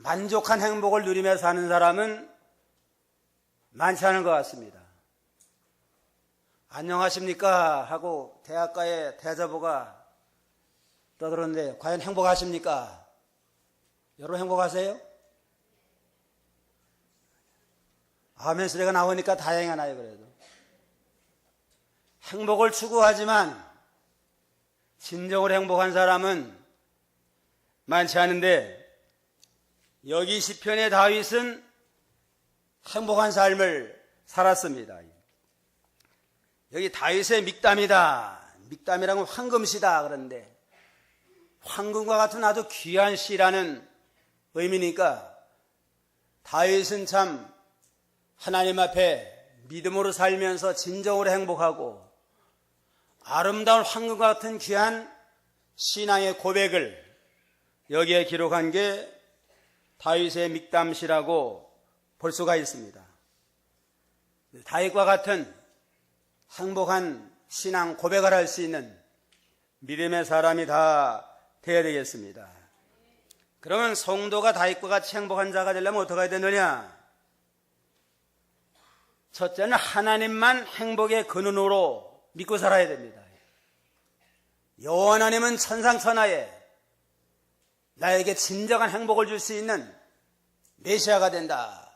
만족한 행복을 누리며 사는 사람은 많지 않은 것 같습니다. 안녕하십니까 하고 대학가의 대자보가 떠들었는데 과연 행복하십니까? 여러분 행복하세요? 아멘 소리가 나오니까 다행하나요? 그래도 행복을 추구하지만 진정으로 행복한 사람은 많지 않은데, 여기 시편의 다윗은 행복한 삶을 살았습니다. 여기 다윗의 믹담이다. 믹담이라는 건 황금시다 그런데 황금과 같은 아주 귀한 시라는 의미니까 다윗은 참 하나님 앞에 믿음으로 살면서 진정으로 행복하고 아름다운 황금과 같은 귀한 신앙의 고백을 여기에 기록한 게 다윗의 믹담시라고 볼 수가 있습니다. 다윗과 같은 행복한 신앙 고백을 할 수 있는 믿음의 사람이 다 되어야 되겠습니다. 그러면 성도가 다윗과 같이 행복한 자가 되려면 어떻게 해야 되느냐? 첫째는 하나님만 행복의 근원으로 믿고 살아야 됩니다. 여호와 하나님은 천상천하에 나에게 진정한 행복을 줄 수 있는 메시아가 된다.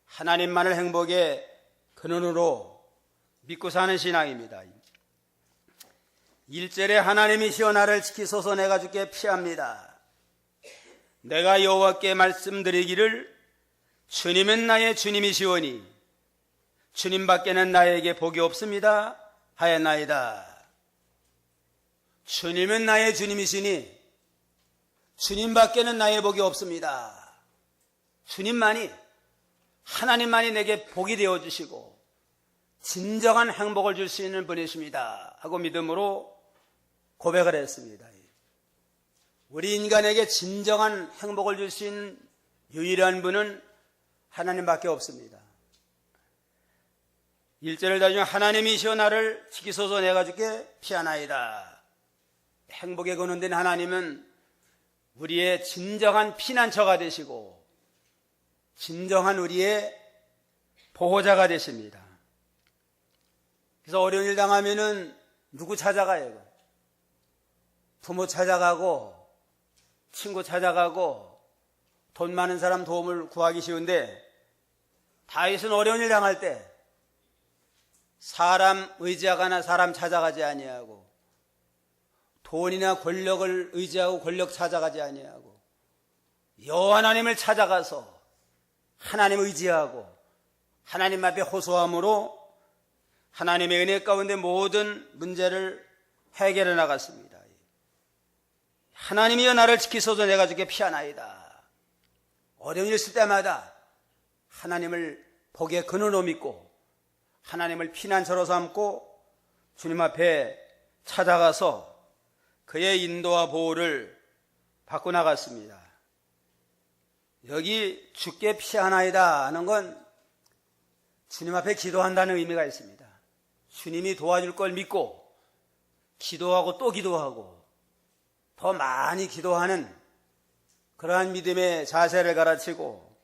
하나님만을 행복의 근원으로 믿고 사는 신앙입니다. 1절에 하나님이시여 나를 지키소서 내가 주께 피합니다. 내가 여호와께 말씀드리기를 주님은 나의 주님이시오니 주님밖에는 나에게 복이 없습니다 하였나이다. 주님은 나의 주님이시니 주님밖에는 나의 복이 없습니다. 주님만이, 하나님만이 내게 복이 되어주시고 진정한 행복을 줄 수 있는 분이십니다 하고 믿음으로 고백을 했습니다. 우리 인간에게 진정한 행복을 줄 수 있는 유일한 분은 하나님밖에 없습니다. 1절을 다중에 하나님이시여 나를 지키소서 내가 주께 피하나이다. 행복에 근원된 하나님은 우리의 진정한 피난처가 되시고 진정한 우리의 보호자가 되십니다. 그래서 어려운 일 당하면은 누구 찾아가요? 부모 찾아가고 친구 찾아가고 돈 많은 사람 도움을 구하기 쉬운데 다윗은 어려운 일 당할 때 사람 의지하거나 사람 찾아가지 아니하고 돈이나 권력을 의지하고 권력 찾아가지 아니하고 여호와 하나님을 찾아가서 하나님 의지하고 하나님 앞에 호소함으로 하나님의 은혜 가운데 모든 문제를 해결해 나갔습니다. 하나님이여 나를 지키소서 내가 주께 피하나이다. 어려운 일 있을 때마다 하나님을 복의 근원으로 믿고 하나님을 피난처로 삼고 주님 앞에 찾아가서 그의 인도와 보호를 받고 나갔습니다. 여기 주께 피하나이다 하는 건 주님 앞에 기도한다는 의미가 있습니다. 주님이 도와줄 걸 믿고 기도하고 또 기도하고 더 많이 기도하는 그러한 믿음의 자세를 가르치고,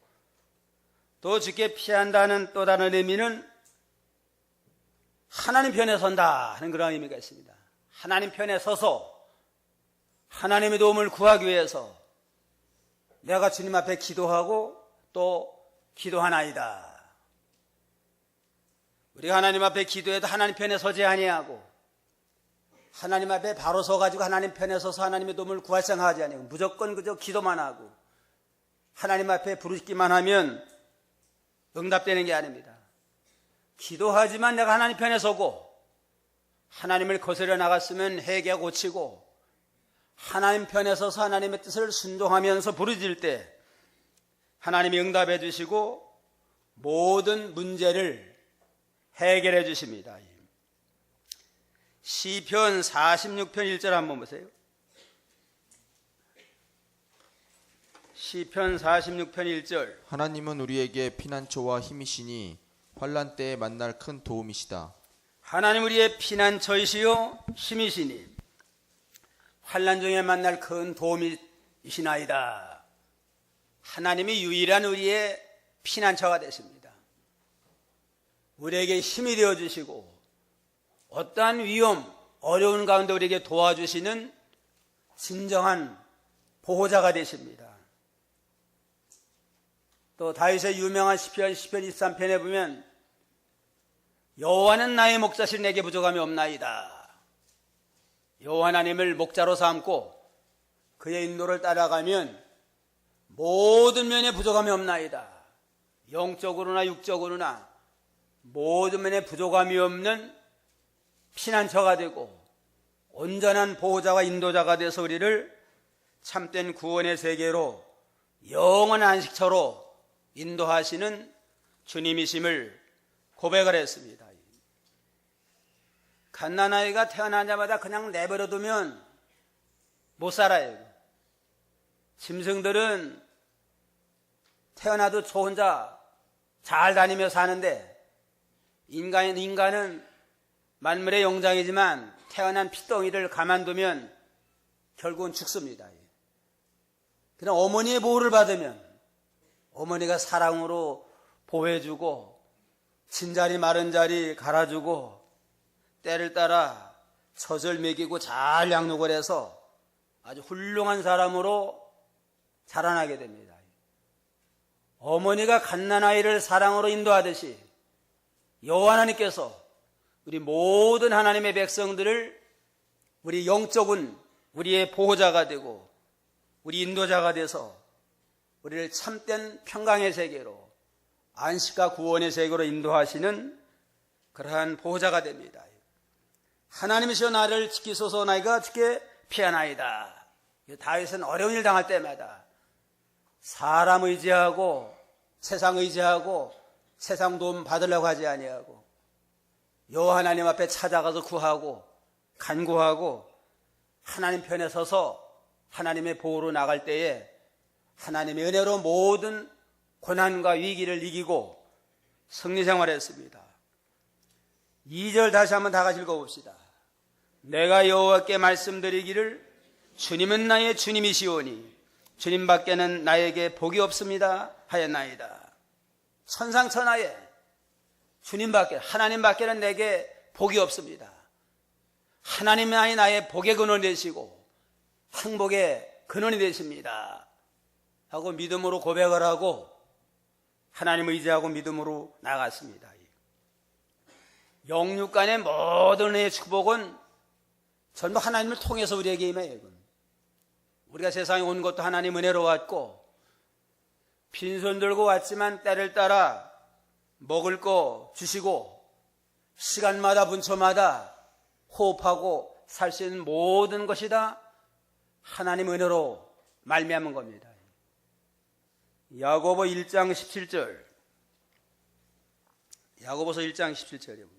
또 주께 피한다는 또 다른 의미는 하나님 편에 선다 하는 그런 의미가 있습니다. 하나님 편에 서서 하나님의 도움을 구하기 위해서 내가 주님 앞에 기도하고 또 기도하나이다. 우리가 하나님 앞에 기도해도 하나님 편에 서지 아니하고 하나님 앞에 바로 서가지고 하나님 편에 서서 하나님의 도움을 구할 생각하지 아니하고 무조건 그저 기도만 하고 하나님 앞에 부르기만 하면 응답되는 게 아닙니다. 기도하지만 내가 하나님 편에 서고 하나님을 거스려 나갔으면 회개하고 고치고 하나님 편에 서서 하나님의 뜻을 순종하면서 부르짖을 때 하나님이 응답해 주시고 모든 문제를 해결해 주십니다. 시편 46편 1절 한번 보세요. 시편 46편 1절. 하나님은 우리에게 피난처와 힘이시니 환난 때에 만날 큰 도움이시다. 하나님 우리의 피난처이시요 힘이시니 환난 중에 만날 큰 도움이시나이다. 하나님이 유일한 우리의 피난처가 되십니다. 우리에게 힘이 되어주시고 어떠한 위험, 어려운 가운데 우리에게 도와주시는 진정한 보호자가 되십니다. 또 다윗의 유명한 시편 23편에 보면 여호와는 나의 목자시니 내게 부족함이 없나이다. 여호와 하나님을 목자로 삼고 그의 인도를 따라가면 모든 면에 부족함이 없나이다. 영적으로나 육적으로나 모든 면에 부족함이 없는 피난처가 되고 온전한 보호자와 인도자가 돼서 우리를 참된 구원의 세계로 영원한 안식처로 인도하시는 주님이심을 고백을 했습니다. 갓난아이가 태어나자마자 그냥 내버려두면 못 살아요. 짐승들은 태어나도 저 혼자 잘 다니며 사는데 인간은 만물의 영장이지만 태어난 피덩이를 가만두면 결국은 죽습니다. 그냥 어머니의 보호를 받으면 어머니가 사랑으로 보호해주고 진자리 마른 자리 갈아주고 때를 따라 젖을 먹이고 잘 양육을 해서 아주 훌륭한 사람으로 자라나게 됩니다. 어머니가 갓난아이를 사랑으로 인도하듯이 여호와 하나님께서 우리 모든 하나님의 백성들을 우리 영적은 우리의 보호자가 되고 우리 인도자가 돼서 우리를 참된 평강의 세계로 안식과 구원의 세계로 인도하시는 그러한 보호자가 됩니다. 하나님이시여 나를 지키소서 나이가 어떻게 피하나이다. 다윗은 어려운 일 당할 때마다 사람 의지하고 세상 의지하고 세상 도움 받으려고 하지 아니하고 여호와 하나님 앞에 찾아가서 구하고 간구하고 하나님 편에 서서 하나님의 보호로 나갈 때에 하나님의 은혜로 모든 고난과 위기를 이기고 승리 생활했습니다. 2절 다시 한번 다 같이 읽어봅시다. 내가 여호와께 말씀드리기를 주님은 나의 주님이시오니 주님 밖에는 나에게 복이 없습니다 하였나이다. 천상천하에 주님 밖에 하나님 밖에는 내게 복이 없습니다. 하나님만이 나의 복의 근원이 되시고 행복의 근원이 되십니다 하고 믿음으로 고백을 하고 하나님을 의지하고 믿음으로 나갔습니다. 영육간의 모든 은혜의 축복은 전부 하나님을 통해서 우리에게 임해요. 우리가 세상에 온 것도 하나님 은혜로 왔고 빈손 들고 왔지만 때를 따라 먹을 거 주시고 시간마다 분초마다 호흡하고 살 수 있는 모든 것이 다 하나님 은혜로 말미암은 겁니다. 야고보 1장 17절 야고보서 1장 17절이요.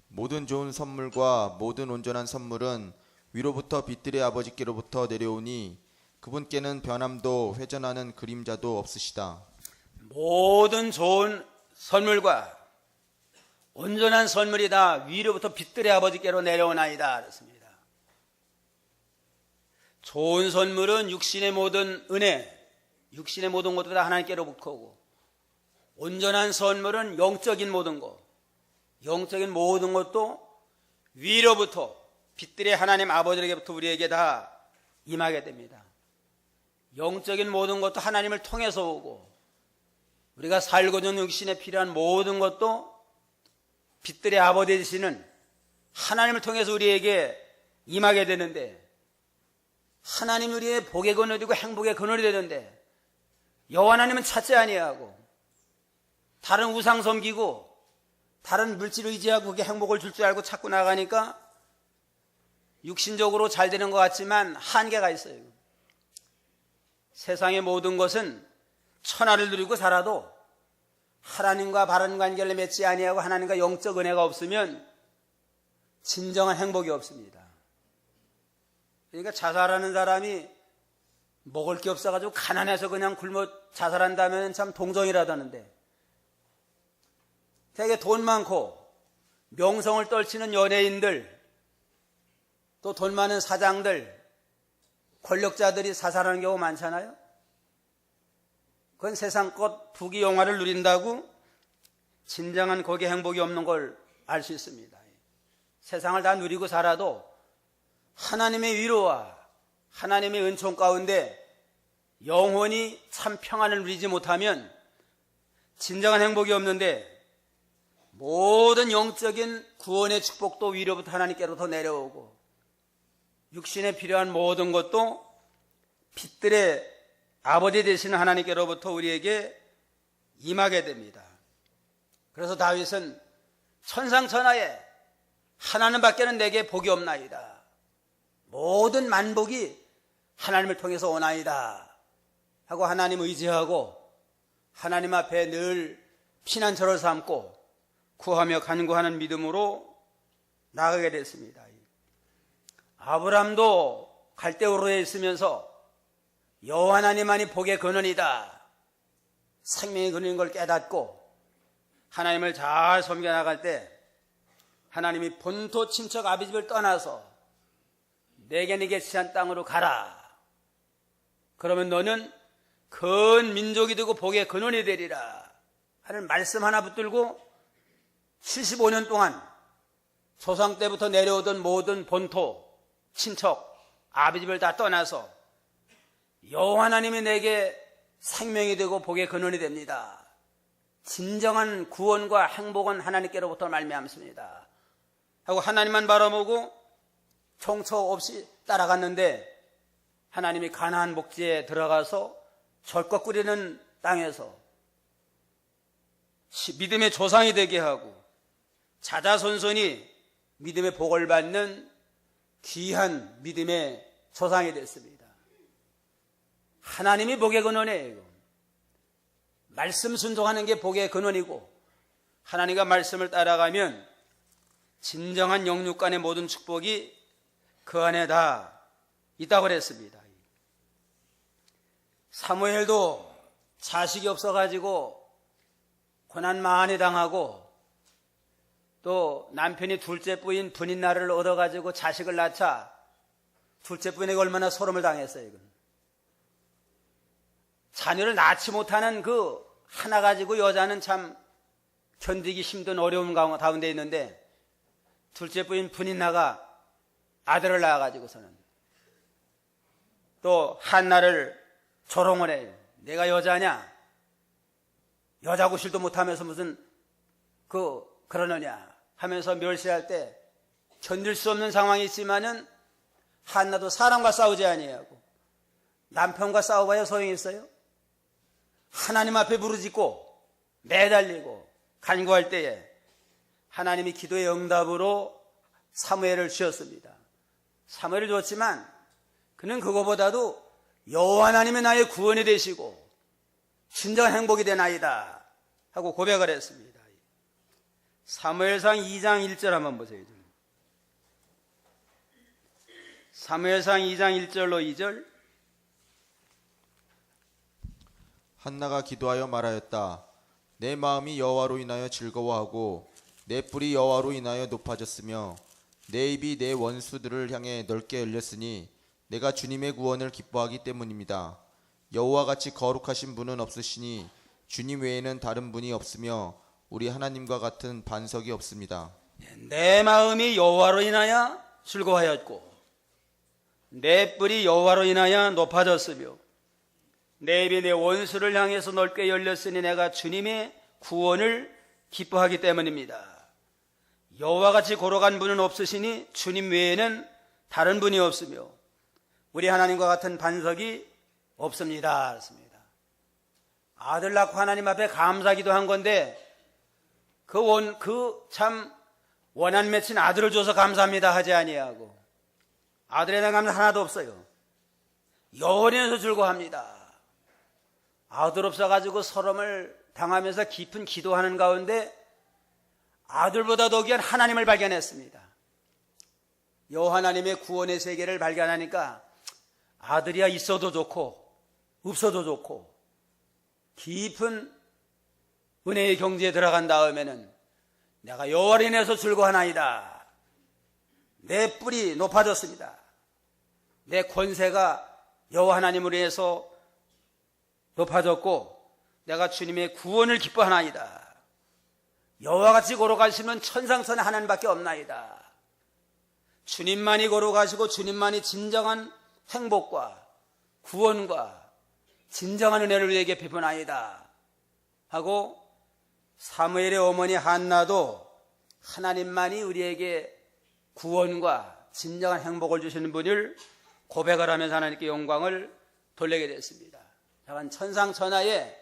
모든 좋은 선물과 모든 온전한 선물은 위로부터 빛들의 아버지께로부터 내려오니 그분께는 변함도 회전하는 그림자도 없으시다. 모든 좋은 선물과 온전한 선물이 다 위로부터 빛들의 아버지께로 내려오나이다 그랬습니다. 좋은 선물은 육신의 모든 은혜, 육신의 모든 것도 다 하나님께로부터 오고 온전한 선물은 영적인 모든 것, 영적인 모든 것도 위로부터 빛들의 하나님 아버지에게부터 우리에게 다 임하게 됩니다. 영적인 모든 것도 하나님을 통해서 오고 우리가 살고자 하는 육신에 필요한 모든 것도 빛들의 아버지 되시는 하나님을 통해서 우리에게 임하게 되는데 하나님 우리의 복의 근원이 되고 행복의 근원이 되는데 여호와 하나님은 찾지 아니하고 다른 우상 섬기고 다른 물질 의지하고 그게 행복을 줄 줄 알고 찾고 나가니까 육신적으로 잘 되는 것 같지만 한계가 있어요. 세상의 모든 것은 천하를 누리고 살아도 하나님과 바른 관계를 맺지 아니하고 하나님과 영적 은혜가 없으면 진정한 행복이 없습니다. 그러니까 자살하는 사람이 먹을 게 없어가지고 가난해서 그냥 굶어 자살한다면 참 동정이라다는데 되게 돈 많고 명성을 떨치는 연예인들 또 돈 많은 사장들 권력자들이 사살하는 경우 많잖아요. 그건 세상 것 부귀 영화를 누린다고 진정한 거기에 행복이 없는 걸 알 수 있습니다. 세상을 다 누리고 살아도 하나님의 위로와 하나님의 은총 가운데 영원히 참 평안을 누리지 못하면 진정한 행복이 없는데, 모든 영적인 구원의 축복도 위로부터 하나님께로부터 내려오고 육신에 필요한 모든 것도 빛들의 아버지 되시는 하나님께로부터 우리에게 임하게 됩니다. 그래서 다윗은 천상천하에 하나님밖에는 내게 복이 없나이다, 모든 만복이 하나님을 통해서 오나이다 하고 하나님 의지하고 하나님 앞에 늘 피난처를 삼고 구하며 간구하는 믿음으로 나아가게 됐습니다. 아브람도 갈대우르에 있으면서 여호와 하나님만이 복의 근원이다, 생명의 근원인 걸 깨닫고 하나님을 잘 섬겨나갈 때 하나님이 본토 친척 아비집을 떠나서 내게 계시한 땅으로 가라, 그러면 너는 큰 민족이 되고 복의 근원이 되리라 하는 말씀 하나 붙들고 75년 동안 조상 때부터 내려오던 모든 본토 친척 아비집을 다 떠나서 여호와 하나님이 내게 생명이 되고 복의 근원이 됩니다, 진정한 구원과 행복은 하나님께로부터 말미암습니다 하고 하나님만 바라보고 총처 없이 따라갔는데, 하나님이 가나안 목지에 들어가서 절껏 끓이는 땅에서 믿음의 조상이 되게 하고 자자손손이 믿음의 복을 받는 귀한 믿음의 조상이 됐습니다. 하나님이 복의 근원이에요. 말씀 순종하는 게 복의 근원이고, 하나님과 말씀을 따라가면 진정한 영육 간의 모든 축복이 그 안에 다 있다고 그랬습니다. 사무엘도 자식이 없어가지고 고난 많이 당하고, 또 남편이 둘째 부인 분인날을 얻어가지고 자식을 낳자 둘째 부인에게 얼마나 소름을 당했어요. 이건. 자녀를 낳지 못하는 그 하나 가지고 여자는 참 견디기 힘든 어려움 가운데 있는데, 둘째 부인 분인나가 아들을 낳아가지고서는 또 한나를 조롱을 해요. 내가 여자냐? 여자 구실도 못하면서 무슨 그러느냐 하면서 멸시할 때 견딜 수 없는 상황이 있지만은 한나도 사람과 싸우지 아니하고 남편과 싸워봐야 소용이 있어요? 하나님 앞에 부르짖고 매달리고 간구할 때에 하나님이 기도의 응답으로 사무엘을 주셨습니다. 사무엘을 줬지만 그는 그거보다도 여호와 하나님이 나의 구원이 되시고 진정한 행복이 되나이다 하고 고백을 했습니다. 사무엘상 2장 1절 한번 보세요. 사무엘상 2장 1절로 2절. 한나가 기도하여 말하였다. 내 마음이 여호와로 인하여 즐거워하고 내 뿔이 여호와로 인하여 높아졌으며 내 입이 내 원수들을 향해 넓게 열렸으니 내가 주님의 구원을 기뻐하기 때문입니다. 여호와 같이 거룩하신 분은 없으시니 주님 외에는 다른 분이 없으며 우리 하나님과 같은 반석이 없습니다. 내 마음이 여호와로 인하여 즐거워하였고 내 뿔이 여호와로 인하여 높아졌으며 내 입이 내 원수를 향해서 넓게 열렸으니 내가 주님의 구원을 기뻐하기 때문입니다. 여호와같이 거룩한 분은 없으시니 주님 외에는 다른 분이 없으며 우리 하나님과 같은 반석이 없습니다. 아들 낳고 하나님 앞에 감사기도 한 건데 참 원한 맺힌 아들을 줘서 감사합니다 하지 아니하고 아들에 대한 감사 하나도 없어요. 여호와에서 즐거워합니다. 아들 없어가지고 서름을 당하면서 깊은 기도하는 가운데 아들보다 더 귀한 하나님을 발견했습니다. 여호와 하나님의 구원의 세계를 발견하니까 아들이야 있어도 좋고 없어도 좋고 깊은 은혜의 경지에 들어간 다음에는 내가 여호와로 인해서 즐거워하나이다. 내 뿔이 높아졌습니다. 내 권세가 여호와 하나님을 위해서 높아졌고 내가 주님의 구원을 기뻐하나이다. 여호와같이 걸어가시면 천상천하 하나님밖에 없나이다. 주님만이 걸어가시고 주님만이 진정한 행복과 구원과 진정한 은혜를 우리에게 베푸나이다 하고 사무엘의 어머니 한나도 하나님만이 우리에게 구원과 진정한 행복을 주시는 분을 고백을 하면서 하나님께 영광을 돌리게 됐습니다. 다만 천상천하에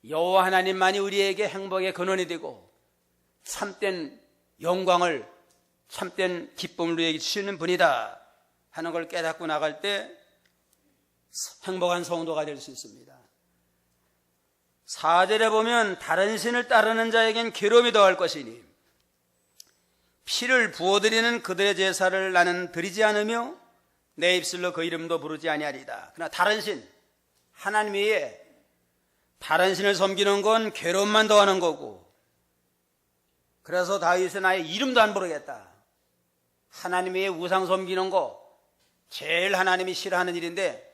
여호와 하나님만이 우리에게 행복의 근원이 되고 참된 영광을 참된 기쁨을 우리에게 주시는 분이다 하는 걸 깨닫고 나갈 때 행복한 성도가 될 수 있습니다. 4절에 보면 다른 신을 따르는 자에겐 괴로움이 더할 것이니 피를 부어드리는 그들의 제사를 나는 드리지 않으며 내 입술로 그 이름도 부르지 아니하리다. 그러나 다른 신, 하나님 외에 다른 신을 섬기는 건 괴로움만 더하는 거고, 그래서 다윗은 나의 이름도 안 부르겠다. 하나님 외에 우상 섬기는 거 제일 하나님이 싫어하는 일인데,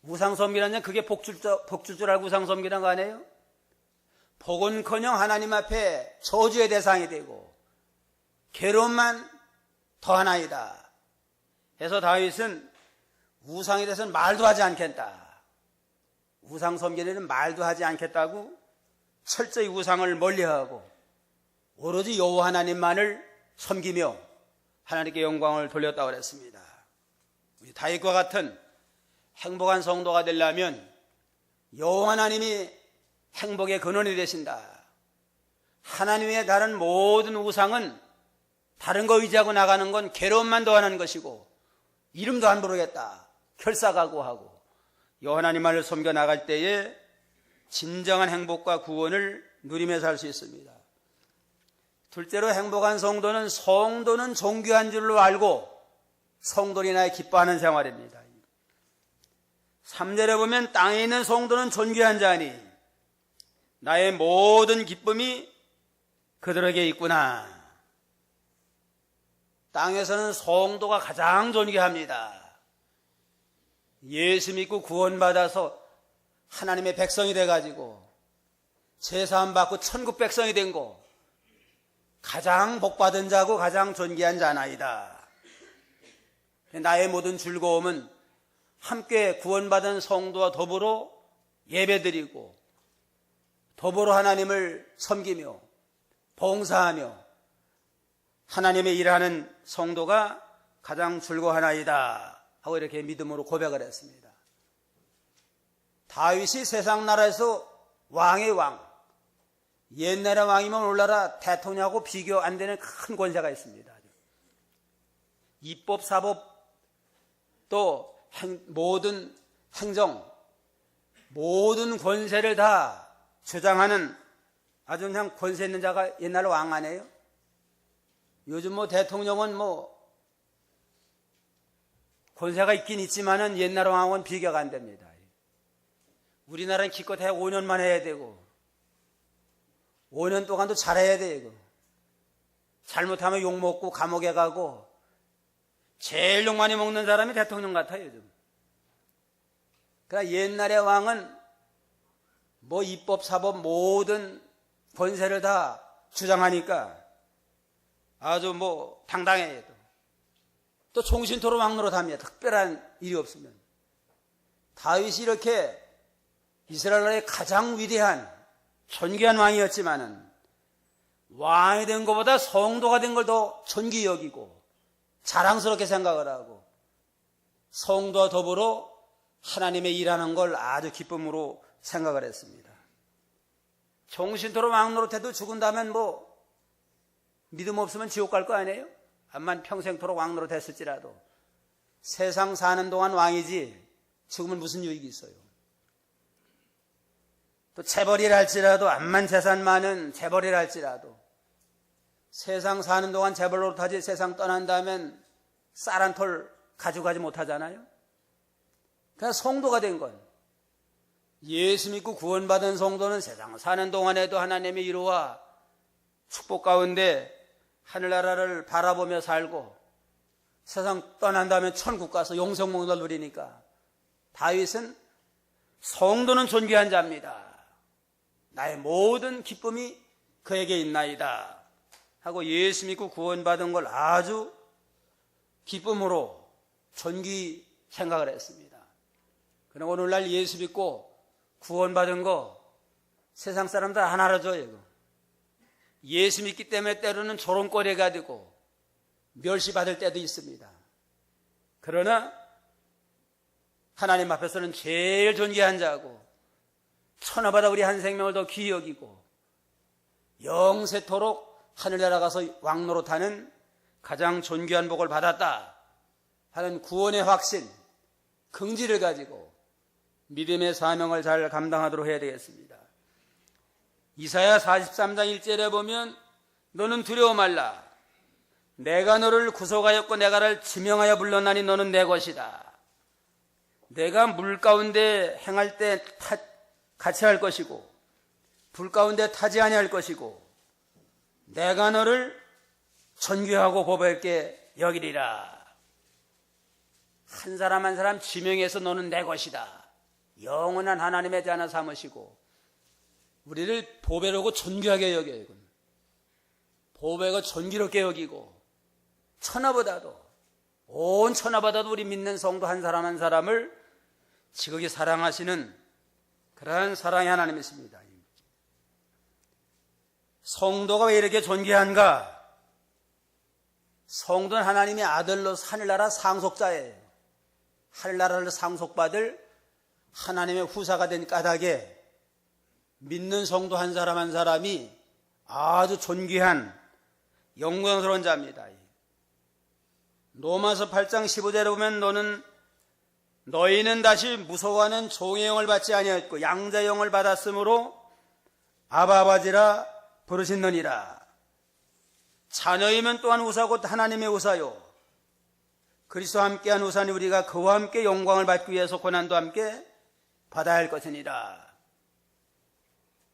우상 섬기는 건 그게 복줄 줄 알고 우상 섬기는 거 아니에요? 복은커녕 하나님 앞에 저주의 대상이 되고 괴로움만 더하나이다. 그래서 다윗은 우상에 대해서는 말도 하지 않겠다. 우상 섬기는 일은 말도 하지 않겠다고 철저히 우상을 멀리하고 오로지 여호와 하나님만을 섬기며 하나님께 영광을 돌렸다고 그랬습니다. 우리 다윗과 같은 행복한 성도가 되려면 여호와 하나님이 행복의 근원이 되신다. 하나님 외에 다른 모든 우상은 다른 거 의지하고 나가는 건 괴로움만 더하는 것이고 이름도 안 부르겠다. 결사각오하고 여호와 하나님만을 섬겨 나갈 때에 진정한 행복과 구원을 누리며 살 수 있습니다. 둘째로 행복한 성도는 존귀한 줄로 알고 성도를 인하여 기뻐하는 생활입니다. 3절에 보면 땅에 있는 성도는 존귀한 자니 나의 모든 기쁨이 그들에게 있구나. 땅에서는 성도가 가장 존귀합니다. 예수 믿고 구원받아서 하나님의 백성이 돼가지고 제사함 받고 천국 백성이 된 거 가장 복받은 자고 가장 존귀한 자나이다. 나의 모든 즐거움은 함께 구원받은 성도와 더불어 예배드리고 더불어 하나님을 섬기며 봉사하며 하나님의 일하는 성도가 가장 즐거워하나이다 하고 이렇게 믿음으로 고백을 했습니다. 다윗이 세상 나라에서 왕의 왕, 옛날의 왕이면 오늘나라 대통령하고 비교 안 되는 큰 권세가 있습니다. 입법, 사법, 또 모든 행정, 모든 권세를 다 주장하는 아주 그냥 권세 있는 자가 옛날 왕 아니에요? 요즘 대통령은 권세가 있긴 있지만은 옛날 왕은 비교가 안 됩니다. 우리나라는 기껏 해 5년만 해야 되고 5년 동안도 잘해야 되고 잘못하면 욕먹고 감옥에 가고 제일 욕 많이 먹는 사람이 대통령 같아요 요즘. 그러니까 옛날의 왕은 입법, 사법 모든 권세를 다 주장하니까 아주 당당해요. 또 총신토로 왕 노릇합니다. 특별한 일이 없으면. 다윗이 이렇게 이스라엘의 가장 위대한 존귀한 왕이었지만은 왕이 된 것보다 성도가 된 걸 더 존귀히 여기고 자랑스럽게 생각을 하고 성도와 더불어 하나님의 일하는 걸 아주 기쁨으로 생각을 했습니다. 종신토록 왕 노릇해도 죽은 다음엔 믿음 없으면 지옥 갈 거 아니에요? 암만 평생토록 왕 노릇했을지라도 세상 사는 동안 왕이지 죽으면 무슨 유익이 있어요? 또 재벌이라 할지라도 암만 재산 많은 재벌이라 할지라도 세상 사는 동안 재벌 노릇하지 세상 떠난 다음엔 쌀 한 톨 가져가지 못하잖아요. 그냥 성도가 된 건 예수 믿고 구원받은 성도는 세상 사는 동안에도 하나님의 위로와 축복 가운데 하늘나라를 바라보며 살고 세상 떠난 다음에 천국 가서 영생목을 누리니까 다윗은 성도는 존귀한 자입니다. 나의 모든 기쁨이 그에게 있나이다 하고 예수 믿고 구원받은 걸 아주 기쁨으로 존귀 생각을 했습니다. 그러나 오늘날 예수 믿고 구원받은 거 세상 사람들 안 알아줘요. 예수 믿기 때문에 때로는 조롱거리가 되고 멸시받을 때도 있습니다. 그러나 하나님 앞에서는 제일 존귀한 자고 천하보다 우리 한 생명을 더 귀히 여기고 영세토록 하늘 날아가서 왕노릇하는 가장 존귀한 복을 받았다 하는 구원의 확신, 긍지를 가지고 믿음의 사명을 잘 감당하도록 해야 되겠습니다. 이사야 43장 1절에 보면 너는 두려워 말라. 내가 너를 구속하였고 내가 너를 지명하여 불렀나니 너는 내 것이다. 내가 물 가운데 행할 때 같이 할 것이고 불 가운데 타지 아니할 것이고 내가 너를 존귀하고 보배롭게 여기리라. 한 사람 한 사람 지명해서 너는 내 것이다. 영원한 하나님의 자녀 삼으시고 우리를 보배롭고 존귀하게 여겨요. 보배가 존귀롭게 여기고 천하보다도 온 천하보다도 우리 믿는 성도 한 사람 한 사람을 지극히 사랑하시는 그러한 사랑의 하나님이십니다. 성도가 왜 이렇게 존귀한가? 성도는 하나님의 아들로서 하늘나라 상속자예요. 하늘나라를 상속받을 하나님의 후사가 된 까닭에 믿는 성도 한 사람 한 사람이 아주 존귀한 영광스러운 자입니다. 로마서 8장 15절에 보면 너희는 다시 무서워하는 종의 영을 받지 아니하였고 양자의 영을 받았으므로 아바 아버지라 부르신느니라. 자녀이면 또한 우사 곧 하나님의 우사요 그리스도와 함께한 우사니 우리가 그와 함께 영광을 받기 위해서 고난도 함께 받아야 할 것이니라.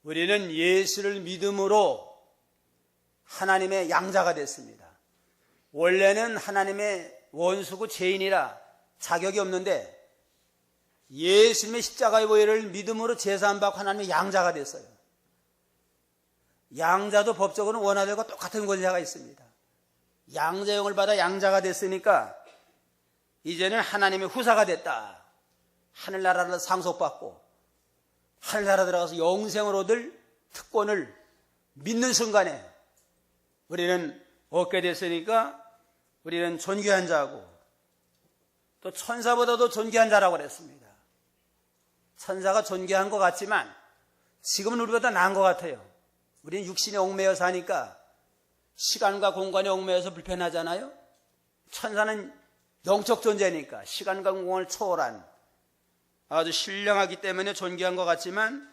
우리는 예수를 믿음으로 하나님의 양자가 됐습니다. 원래는 하나님의 원수고 죄인이라 자격이 없는데 예수님의 십자가의 보혈을 믿음으로 제사함받고 하나님의 양자가 됐어요. 양자도 법적으로는 원아들과 똑같은 권세가 있습니다. 양자형을 받아 양자가 됐으니까 이제는 하나님의 후사가 됐다. 하늘나라를 상속받고 하늘나라 들어가서 영생을 얻을 특권을 믿는 순간에 우리는 얻게 됐으니까 우리는 존귀한 자고 또 천사보다도 존귀한 자라고 그랬습니다. 천사가 존귀한 것 같지만 지금은 우리보다 나은 것 같아요. 우리는 육신에 얽매여 사니까 시간과 공간에 얽매여서 불편하잖아요. 천사는 영적 존재니까 시간과 공간을 초월한 아주 신령하기 때문에 존귀한 것 같지만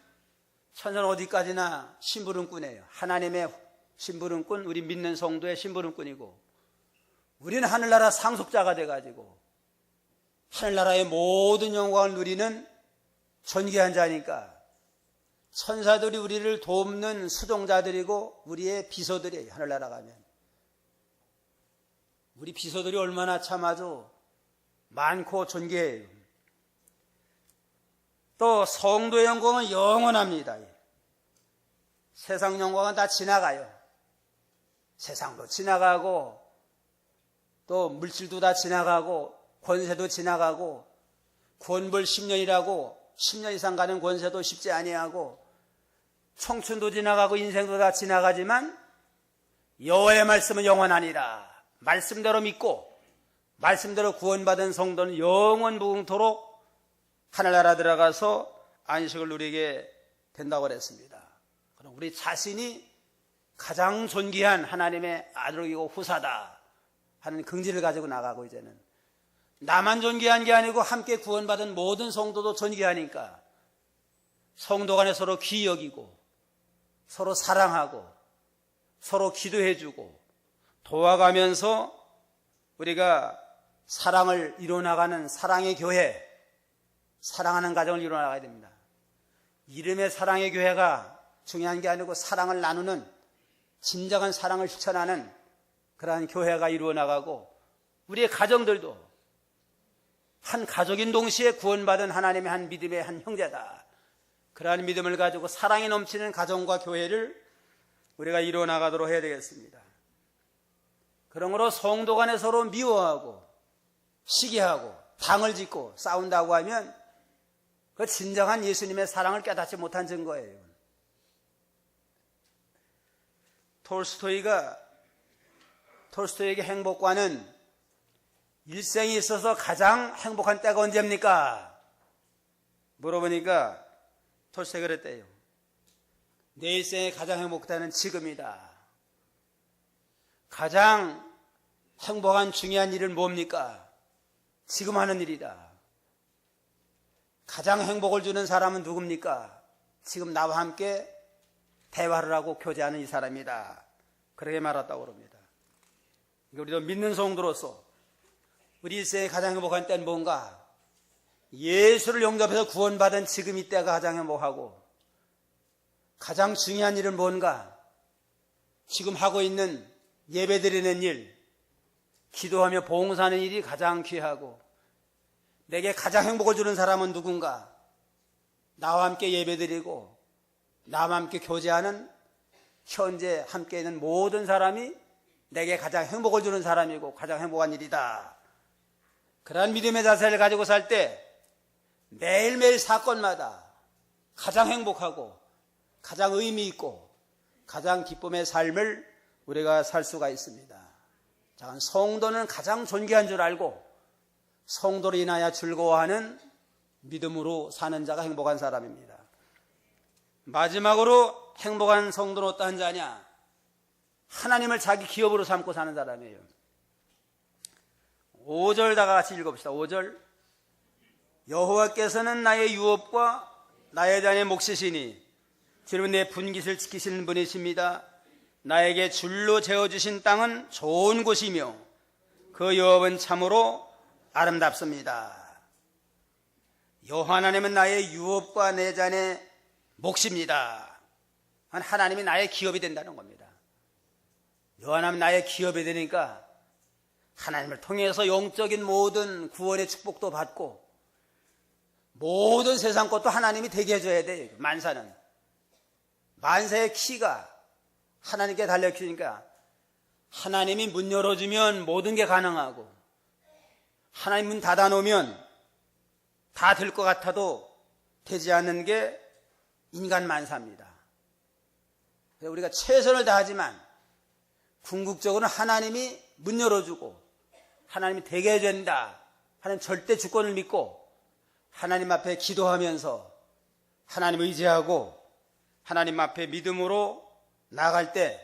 천사는 어디까지나 심부름꾼이에요. 하나님의 심부름꾼, 우리 믿는 성도의 심부름꾼이고 우리는 하늘나라 상속자가 돼가지고 하늘나라의 모든 영광을 누리는 존귀한 자니까 천사들이 우리를 돕는 수종자들이고 우리의 비서들이에요. 하늘나라 가면 우리 비서들이 얼마나 참 아주 많고 존귀해요. 또 성도의 영광은 영원합니다. 세상 영광은 다 지나가요. 세상도 지나가고 또 물질도 다 지나가고 권세도 지나가고 권벌 10년이라고 10년 이상 가는 권세도 쉽지 아니하고 청춘도 지나가고 인생도 다 지나가지만 여호와의 말씀은 영원하니라. 말씀대로 믿고 말씀대로 구원받은 성도는 영원 무궁토록 하늘나라 들어가서 안식을 누리게 된다고 그랬습니다. 그럼 우리 자신이 가장 존귀한 하나님의 아들이고 후사다 하는 긍지를 가지고 나가고 이제는 나만 존귀한 게 아니고 함께 구원받은 모든 성도도 존귀하니까 성도 간에 서로 귀히 여기고 서로 사랑하고 서로 기도해주고 도와가면서 우리가 사랑을 이루어나가는 사랑의 교회, 사랑하는 가정을 이루어나가야 됩니다. 이름의 사랑의 교회가 중요한 게 아니고 사랑을 나누는 진정한 사랑을 실천하는 그러한 교회가 이루어나가고 우리의 가정들도 한 가족인 동시에 구원받은 하나님의 한 믿음의 한 형제다. 그러한 믿음을 가지고 사랑이 넘치는 가정과 교회를 우리가 이루어 나가도록 해야 되겠습니다. 그러므로 성도 간에 서로 미워하고 시기하고 당을 짓고 싸운다고 하면 그 진정한 예수님의 사랑을 깨닫지 못한 증거예요. 톨스토이에게 행복과는 일생에 있어서 가장 행복한 때가 언제입니까? 물어보니까 톨스토이가 그랬대요. 내 일생에 가장 행복할 때는 지금이다. 가장 행복한 중요한 일은 뭡니까? 지금 하는 일이다. 가장 행복을 주는 사람은 누굽니까? 지금 나와 함께 대화를 하고 교제하는 이 사람이다. 그렇게 말했다고 합니다. 우리도 믿는 성도로서 우리 일생에 가장 행복한 때는 뭔가? 예수를 영접해서 구원받은 지금 이때가 가장 행복하고, 가장 중요한 일은 뭔가? 지금 하고 있는 예배드리는 일, 기도하며 봉사하는 일이 가장 귀하고, 내게 가장 행복을 주는 사람은 누군가? 나와 함께 예배드리고 나와 함께 교제하는 현재 함께 있는 모든 사람이 내게 가장 행복을 주는 사람이고 가장 행복한 일이다. 그러한 믿음의 자세를 가지고 살 때 매일매일 사건마다 가장 행복하고 가장 의미 있고 가장 기쁨의 삶을 우리가 살 수가 있습니다. 자, 성도는 가장 존귀한 줄 알고 성도로 인하여 즐거워하는 믿음으로 사는 자가 행복한 사람입니다. 마지막으로 행복한 성도는 어떠한 자냐? 하나님을 자기 기업으로 삼고 사는 사람이에요. 5절 다 같이 읽어봅시다. 5절. 여호와께서는 나의 유업과 나의 잔의 몫이시니 주는 내 분깃을 지키시는 분이십니다. 나에게 줄로 재어주신 땅은 좋은 곳이며 그 유업은 참으로 아름답습니다. 여호와 하나님은 나의 유업과 내 잔의 몫입니다. 하나님이 나의 기업이 된다는 겁니다. 여호와 하나님은 나의 기업이 되니까 하나님을 통해서 영적인 모든 구원의 축복도 받고 모든 세상 것도 하나님이 되게 해줘야 돼요. 만사의 키가 하나님께 달려있으니까 하나님이 문 열어주면 모든 게 가능하고 하나님 문 닫아놓으면 다 될 것 같아도 되지 않는 게 인간 만사입니다. 그래서 우리가 최선을 다하지만 궁극적으로는 하나님이 문 열어주고 하나님이 되게 해줘야 된다 하는 절대 주권을 믿고 하나님 앞에 기도하면서 하나님 의지하고 하나님 앞에 믿음으로 나아갈 때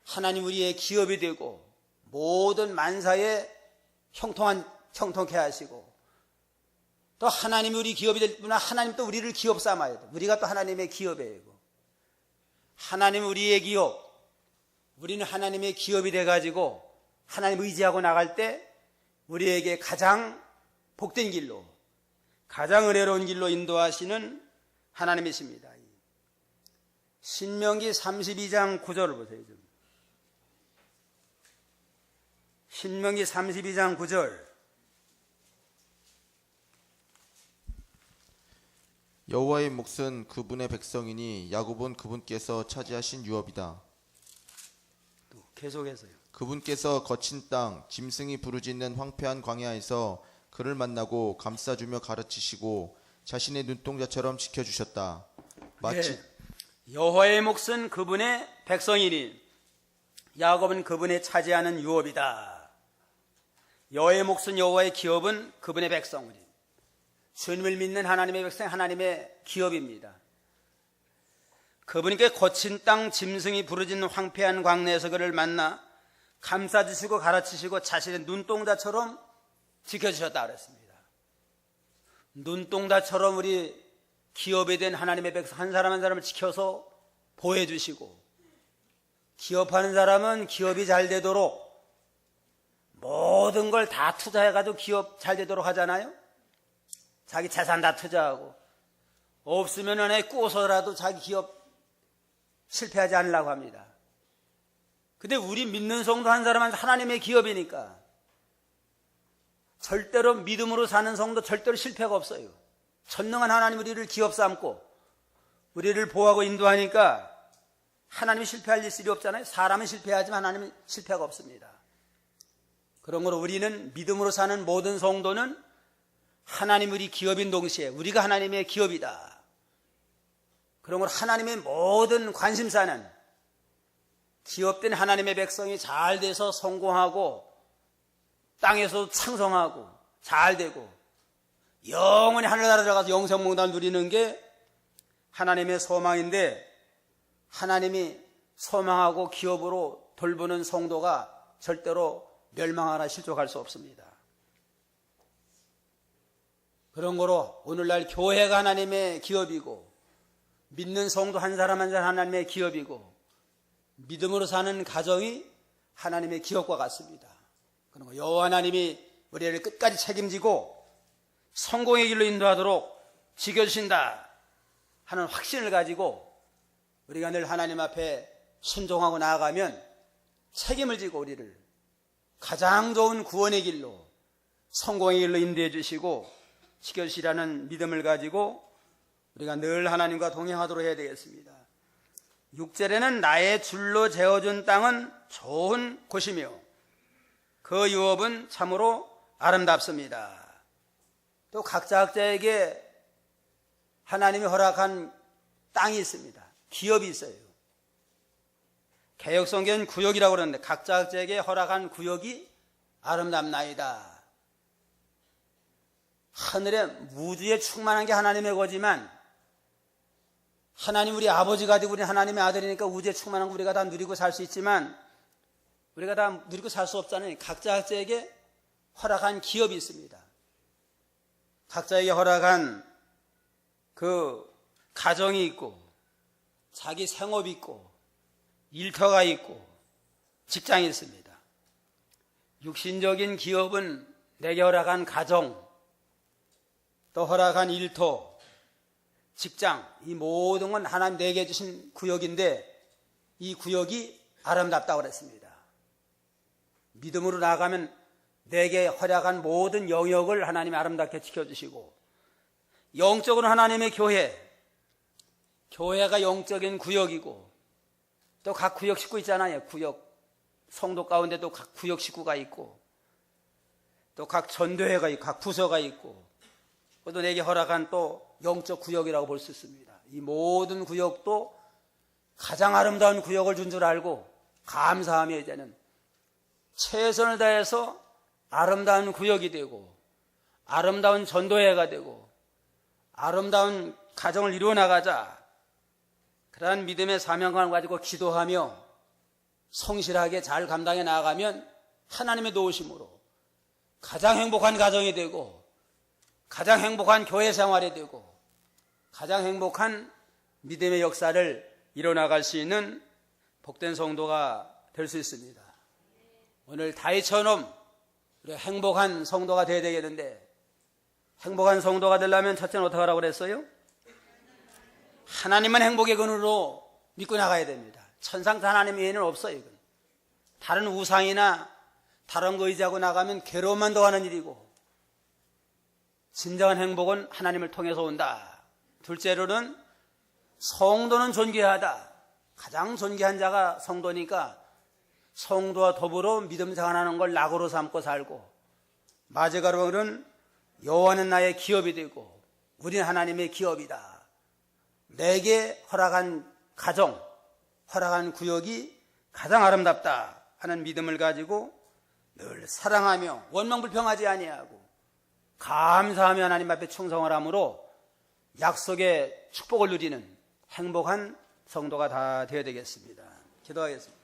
하나님 우리의 기업이 되고 모든 만사에 형통케 하시고 또 하나님이 우리 기업이 될 뿐만 아니라 하나님 또 우리를 기업 삼아야 돼. 우리가 또 하나님의 기업이에요. 하나님 우리의 기업, 우리는 하나님의 기업이 돼가지고 하나님 의지하고 나갈 때 우리에게 가장 복된 길로 가장 은혜로운 길로 인도하시는 하나님이십니다. 신명기 32장 9절을 보세요. 신명기 32장 9절. 여호와의 몫은 그분의 백성이니 야곱은 그분께서 차지하신 유업이다. 또 계속해서요. 그분께서 거친 땅 짐승이 부르짖는 황폐한 광야에서 그를 만나고 감싸주며 가르치시고 자신의 눈동자처럼 지켜주셨다. 마치 여호와의 몫은 그분의 백성이니 야곱은 그분의 차지하는 유업이다. 여호와의 몫은 여호와의 기업은 그분의 백성이니 주님을 믿는 하나님의 백성, 하나님의 기업입니다. 그분께 거친 땅 짐승이 부르짖는 황폐한 광야에서 그를 만나 감싸주시고 가르치시고 자신의 눈동자처럼 지켜주셨다 그랬습니다. 눈동자처럼 우리 기업이 된 하나님의 백성 한 사람 한 사람을 지켜서 보호해주시고 기업하는 사람은 기업이 잘 되도록 모든 걸 다 투자해가지고 기업 잘 되도록 하잖아요. 자기 재산 다 투자하고 없으면 꾸어서라도 자기 기업 실패하지 않으려고 합니다. 근데 우리 믿는 성도 한 사람은 하나님의 기업이니까 절대로 믿음으로 사는 성도 절대로 실패가 없어요. 전능한 하나님 우리를 기업 삼고 우리를 보호하고 인도하니까 하나님이 실패할 일이 없잖아요. 사람은 실패하지만 하나님은 실패가 없습니다. 그러므로 우리는 믿음으로 사는 모든 성도는 하나님 우리 기업인 동시에 우리가 하나님의 기업이다. 그러므로 하나님의 모든 관심사는 기업된 하나님의 백성이 잘 돼서 성공하고 땅에서 창성하고 잘 되고 영원히 하늘나라 들어가서 영생몽단 누리는 게 하나님의 소망인데, 하나님이 소망하고 기업으로 돌보는 성도가 절대로 멸망하나 실족할 수 없습니다. 그런 거로 오늘날 교회가 하나님의 기업이고 믿는 성도 한 사람 한 사람 하나님의 기업이고 믿음으로 사는 가정이 하나님의 기업과 같습니다. 그런 거 여호와 하나님이 우리를 끝까지 책임지고 성공의 길로 인도하도록 지켜주신다 하는 확신을 가지고 우리가 늘 하나님 앞에 순종하고 나아가면 책임을 지고 우리를 가장 좋은 구원의 길로 성공의 길로 인도해 주시고 지켜주시라는 믿음을 가지고 우리가 늘 하나님과 동행하도록 해야 되겠습니다. 6절에는 나의 줄로 재어준 땅은 좋은 곳이며 그 유업은 참으로 아름답습니다. 또 각자에게 하나님이 허락한 땅이 있습니다. 기업이 있어요. 개역성경은 구역이라고 그러는데 각자에게 허락한 구역이 아름답나이다. 하늘에 무주에 충만한 게 하나님의 거지만 하나님 우리 아버지가 되고 우리 하나님의 아들이니까 우주에 충만한 거 우리가 다 누리고 살 수 있지만 우리가 다 누리고 살 수 없잖아요. 각자에게 허락한 기업이 있습니다. 각자에게 허락한 그 가정이 있고 자기 생업이 있고 일터가 있고 직장이 있습니다. 육신적인 기업은 내게 허락한 가정, 또 허락한 일터, 직장, 이 모든 건 하나님 내게 주신 구역인데 이 구역이 아름답다고 그랬습니다. 믿음으로 나아가면 내게 허락한 모든 영역을 하나님이 아름답게 지켜주시고 영적으로 하나님의 교회가 영적인 구역이고 또 각 구역 식구 있잖아요. 구역 성도 가운데도 각 구역 식구가 있고 또 각 전도회가 있고 각 부서가 있고 또 내게 허락한 또 영적 구역이라고 볼 수 있습니다. 이 모든 구역도 가장 아름다운 구역을 준 줄 알고 감사하며 이제는 최선을 다해서 아름다운 구역이 되고 아름다운 전도회가 되고 아름다운 가정을 이루어 나가자, 그러한 믿음의 사명감을 가지고 기도하며 성실하게 잘 감당해 나가면 하나님의 도우심으로 가장 행복한 가정이 되고 가장 행복한 교회 생활이 되고 가장 행복한 믿음의 역사를 이뤄나갈 수 있는 복된 성도가 될 수 있습니다. 오늘 다윗처럼 우리가 행복한 성도가 되어야 되겠는데, 행복한 성도가 되려면 첫째는 어떻게 하라고 그랬어요? 하나님만 행복의 근원으로 믿고 나가야 됩니다. 천상자 하나님 외에는 없어요. 이건. 다른 우상이나 다른 거 의지하고 나가면 괴로움만 더하는 일이고 진정한 행복은 하나님을 통해서 온다. 둘째로는 성도는 존귀하다. 가장 존귀한 자가 성도니까 성도와 더불어 믿음 생활하는 걸 낙으로 삼고 살고, 마지막으로는 여호와는 나의 기업이 되고 우리는 하나님의 기업이다. 내게 허락한 가정, 허락한 구역이 가장 아름답다 하는 믿음을 가지고 늘 사랑하며 원망불평하지 아니하고 감사하며 하나님 앞에 충성을 함으로 약속의 축복을 누리는 행복한 성도가 다 되어야 되겠습니다. 기도하겠습니다.